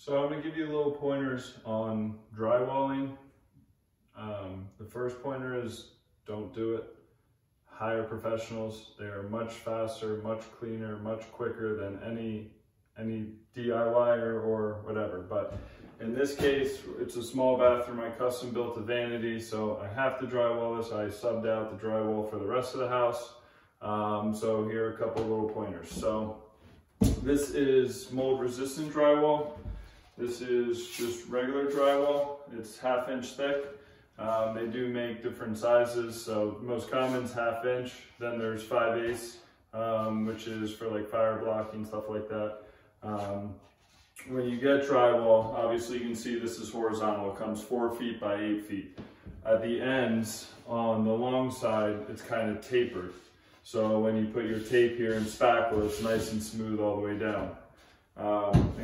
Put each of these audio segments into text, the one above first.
So I'm going to give you little pointers on drywalling. The first pointer is don't do it. Hire professionals. They are much faster, much cleaner, much quicker than any DIYer or whatever. But in this case, it's a small bathroom. I custom built a vanity, so I have to drywall this. I subbed out the drywall for the rest of the house. So here are a couple little pointers. So this is mold resistant drywall. This is just regular drywall. It's 1/2 inch thick. They do make different sizes. So most common is 1/2 inch. Then there's 5/8, which is for like fire blocking, stuff like that. When you get drywall, obviously you can see this is horizontal. It comes 4 feet by 8 feet. At the ends, on the long side, it's kind of tapered. So when you put your tape here and spackle, it's nice and smooth all the way down.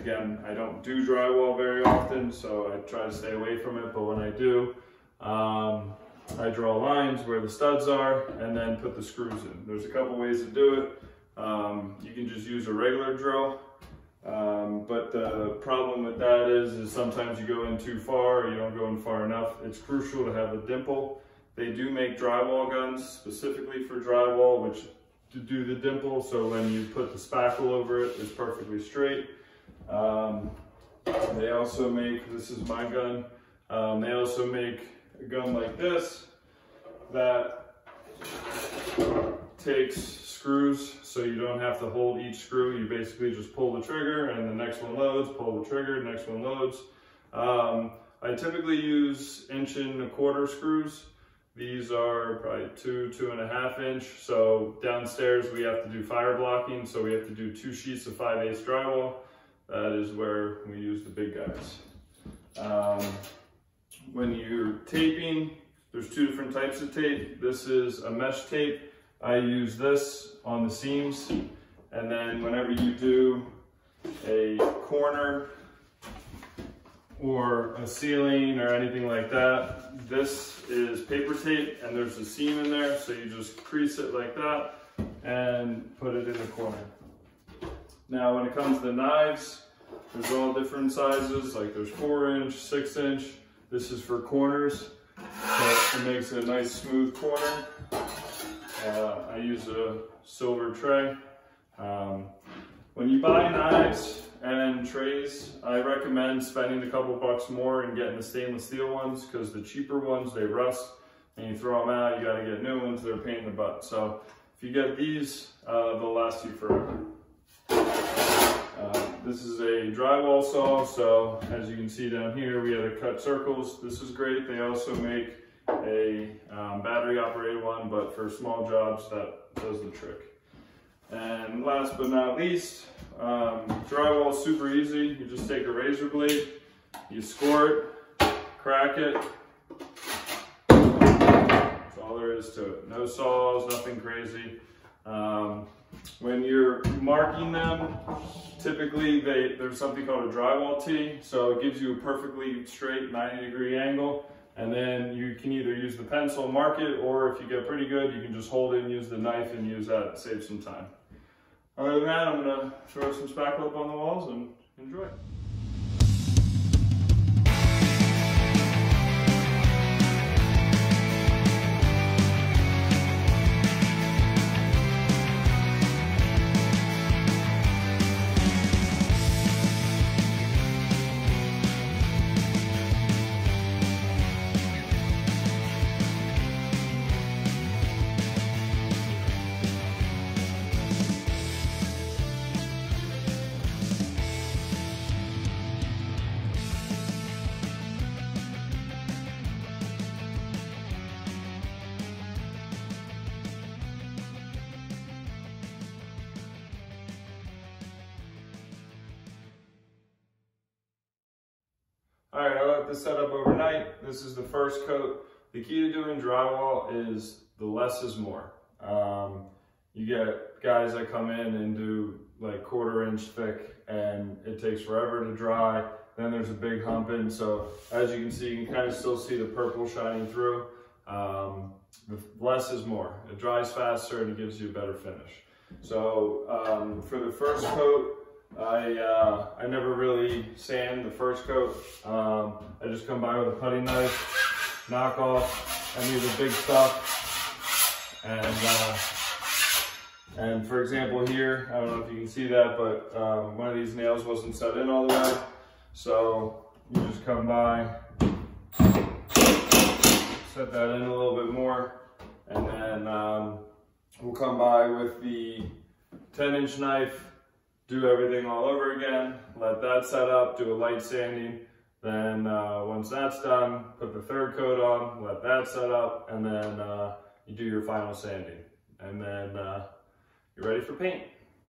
Again, I don't do drywall very often, so I try to stay away from it, but when I do, I draw lines where the studs are and then put the screws in. There's a couple ways to do it. You can just use a regular drill, but the problem with that is sometimes you go in too far or you don't go in far enough. It's crucial to have a dimple. They do make drywall guns specifically for drywall, which to do the dimple, so when you put the spackle over it, it's perfectly straight. They also make, this is my gun, they also make a gun like this that takes screws, so you don't have to hold each screw. You basically just pull the trigger and the next one loads, pull the trigger, next one loads. I typically use 1.25 inch screws. These are probably 2.5 inch. So downstairs we have to do fire blocking, so we have to do 2 sheets of 5/8 drywall. That is where we use the big guys. When you're taping, there's 2 different types of tape. This is a mesh tape. I use this on the seams, and then whenever you do a corner or a ceiling or anything like that, this is paper tape and there's a seam in there, so you just crease it like that and put it in the corner. Now when it comes to knives, there's all different sizes, like there's 4 inch, 6 inch. This is for corners, so it makes a nice smooth corner. I use a silver tray. When you buy knives and trays, I recommend spending a couple bucks more and getting the stainless steel ones, because the cheaper ones, they rust and you throw them out, you gotta get new ones, they're a pain in the butt. So if you get these, they'll last you forever. This is a drywall saw, so as you can see down here, we have to cut circles. This is great. They also make a battery operated one, but for small jobs, that does the trick. And last but not least, drywall is super easy. You just take a razor blade, you score it, crack it. That's all there is to it. No saws, nothing crazy. When you're marking them, typically there's something called a drywall tee, so it gives you a perfectly straight 90-degree angle, and then you can either use the pencil and mark it, or if you get pretty good, you can just hold it and use the knife and use that, save some time. Other than that, I'm gonna throw some spackle up on the walls and enjoy. All right, I let this set up overnight. This is the first coat. The key to doing drywall is the less is more. You get guys that come in and do like 1/4 inch thick, and it takes forever to dry. Then there's a big hump in. So as you can see, you can kind of still see the purple shining through. The less is more. It dries faster and it gives you a better finish. So for the first coat, I never really sand the first coat. I just come by with a putty knife, knock off any of the big stuff. And for example here, I don't know if you can see that, but one of these nails wasn't set in all the way. So you just come by, set that in a little bit more, and then we'll come by with the 10-inch knife, do everything all over again, let that set up, do a light sanding. Then once that's done, put the third coat on, let that set up, and then you do your final sanding. And then you're ready for paint.